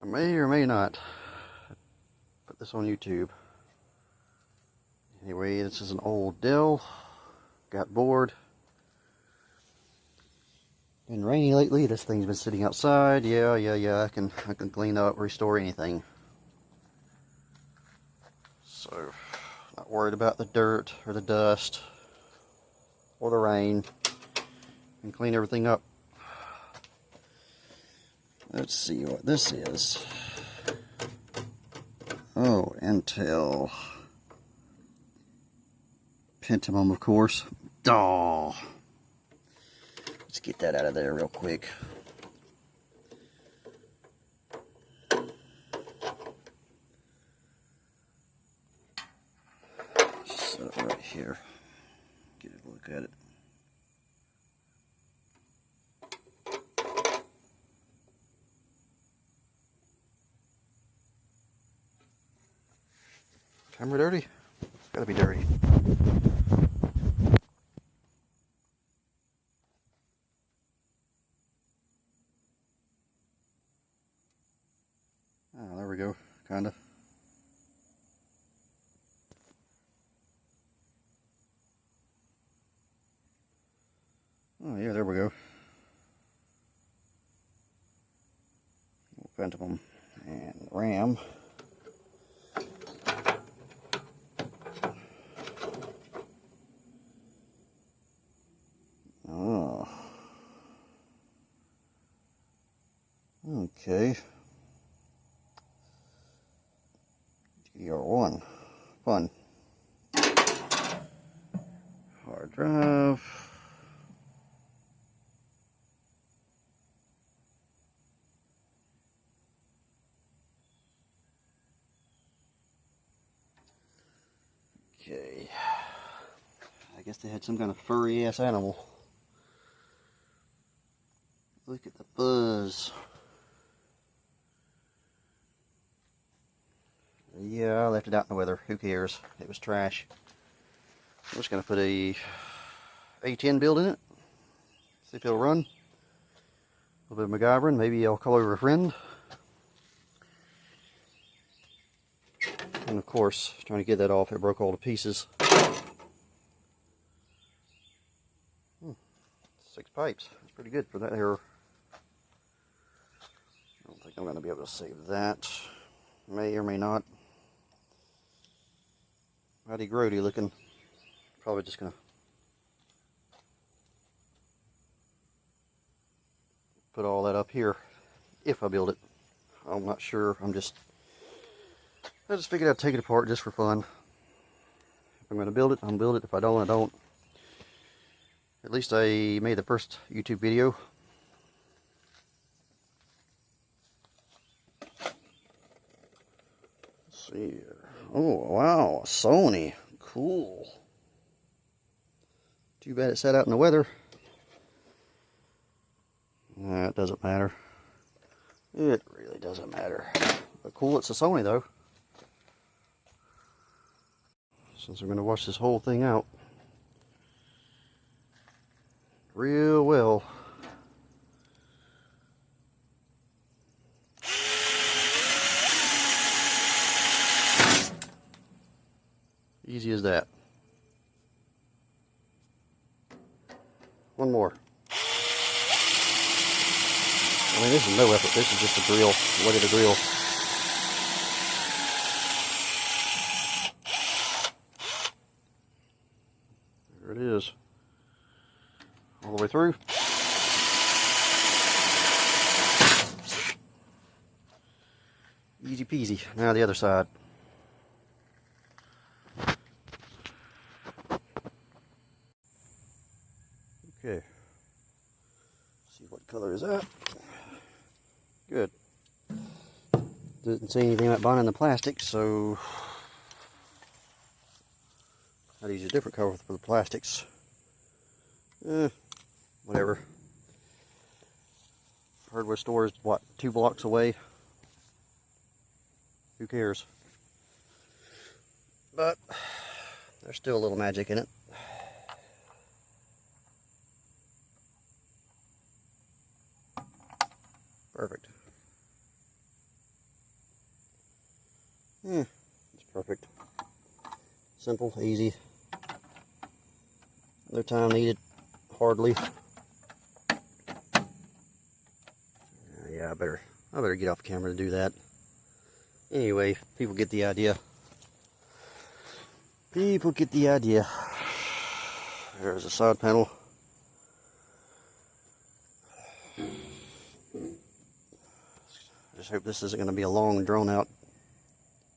I may or may not put this on YouTube. Anyway, this is an old Dell. Got bored. Been rainy lately. This thing's been sitting outside. Yeah. I can clean up, restore anything. So, not worried about the dirt or the dust or the rain. And clean everything up. Let's see what this is. Oh, Intel. Pentium, of course. Oh. Let's get that out of there real quick. So right here. Get a look at it. Camera dirty? Gotta be dirty. Oh, there we go. Kinda. Oh yeah, there we go. Pentium and RAM. Oh. Okay. GDR1. Fun. Hard drive. Okay. I guess they had some kind of furry ass animal. Look at the buzz. Yeah, I left it out in the weather. Who cares? It was trash. I'm just going to put a A10 build in it. See if it'll run. A little bit of MacGyvering. Maybe I'll call over a friend. And of course, trying to get that off, it broke all to pieces. 6 pipes. That's pretty good for that error. I don't think I'm going to be able to save that. May or may not. Mighty grody looking. Probably just going to put all that up here if I build it. I'm not sure. I just figured I'd take it apart just for fun. If I'm going to build it, I'll build it. If I don't, I don't. At least I made the first YouTube video. Let's see here. Oh, wow. Sony. Cool. Too bad it sat out in the weather. Nah, it doesn't matter. It really doesn't matter. But cool, it's a Sony though. Since we're going to wash this whole thing out real well. Easy as that. One more. I mean, this is no effort. This is just a drill. Look at the drill. There it is. All the way through. Easy peasy. Now the other side. Okay. See what color is that. Good. Didn't say anything about bonding the plastic, so I'd use a different cover for the plastics. Whatever. Hardware store is, what, 2 blocks away? Who cares? But there's still a little magic in it. Perfect. It's perfect. Simple, easy. No time needed, hardly. Yeah, I better get off camera to do that. Anyway, people get the idea. People get the idea. There's a side panel. Just hope this isn't going to be a long, drawn-out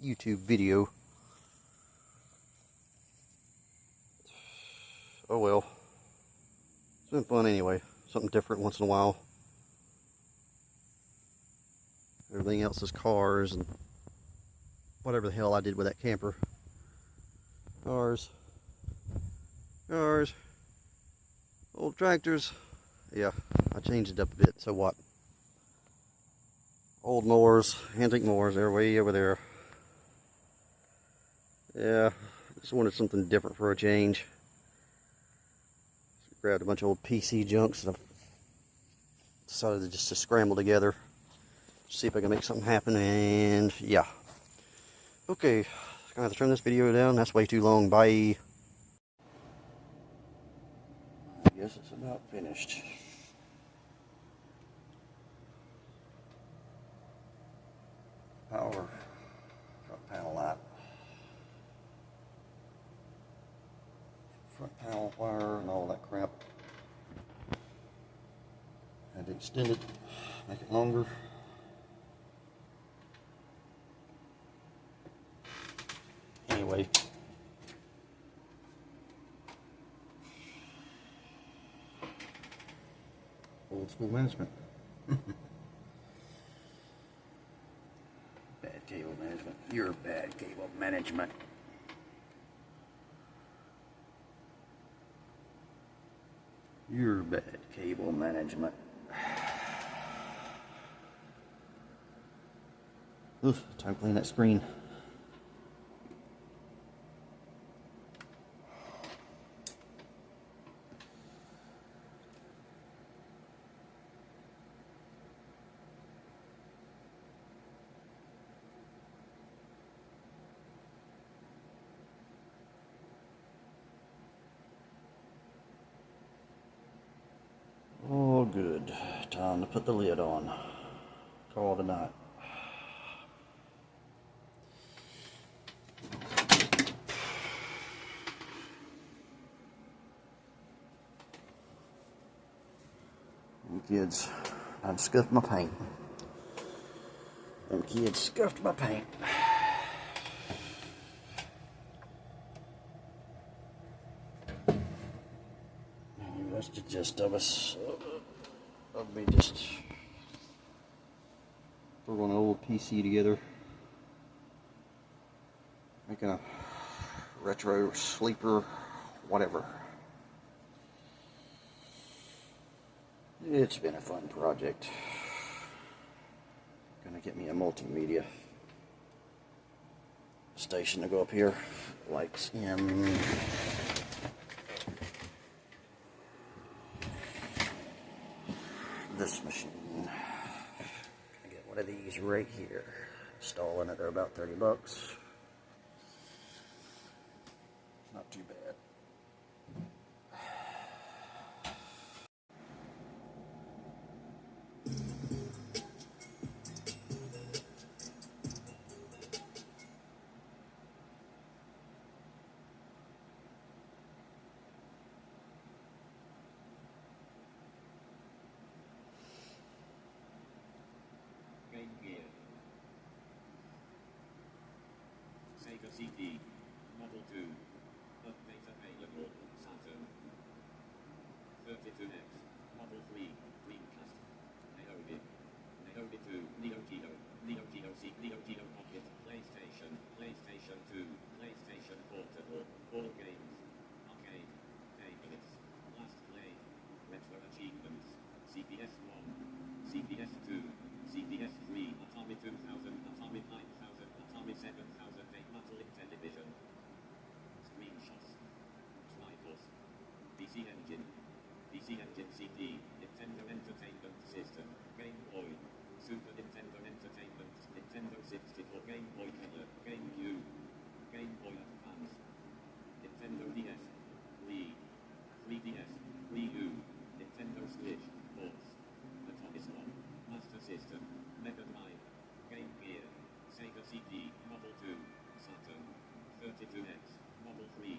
YouTube video. Oh well. It's been fun anyway. Something different once in a while. Everything else is cars and whatever the hell I did with that camper. Cars. Old tractors. Yeah, I changed it up a bit. So what? Old mowers, antique mowers, they're way over there. Yeah, just wanted something different for a change. So grabbed a bunch of old PC junks and I decided to scramble together. See if I can make something happen, and yeah. Okay, gonna have to turn this video down. That's way too long. Bye. I guess it's about finished. Power front panel light. Front panel wire and all that crap. Had to extend it, make it longer. Anyway. Old school management. Bad cable management. You're bad cable management. You're bad cable management. Oof, time to clean that screen. Oh, good. Time to put the lid on. Call it a night. Them kids, I've scuffed my paint. Them kids scuffed my paint. That's the gist of us. Of me just throwing an old PC together, making a retro sleeper, whatever. It's been a fun project. Gonna get me a multimedia station to go up here, like in this machine. Gonna get one of these right here. Installing it, they're about 30 bucks. Not too bad. Sega CD, Model 2, update available, Saturn, 32X, Model 3, Dreamcast, Neo 2, Neo Geo, Neo Geo Pocket, PlayStation 2, PlayStation Portable, all games, arcade, favorites, last play, retro achievements, CPS 1, CPS 2, CPS 3, Atari 2000, Atari 9000, Atari 7000, Mattel Television, screenshots, rifles, PC Engine CD, Nintendo 3DS, Wii U, Nintendo Switch, ports. The top is on. Master System, Mega Drive, Game Gear, Sega CD, Model 2, Saturn, 32X, Model 3,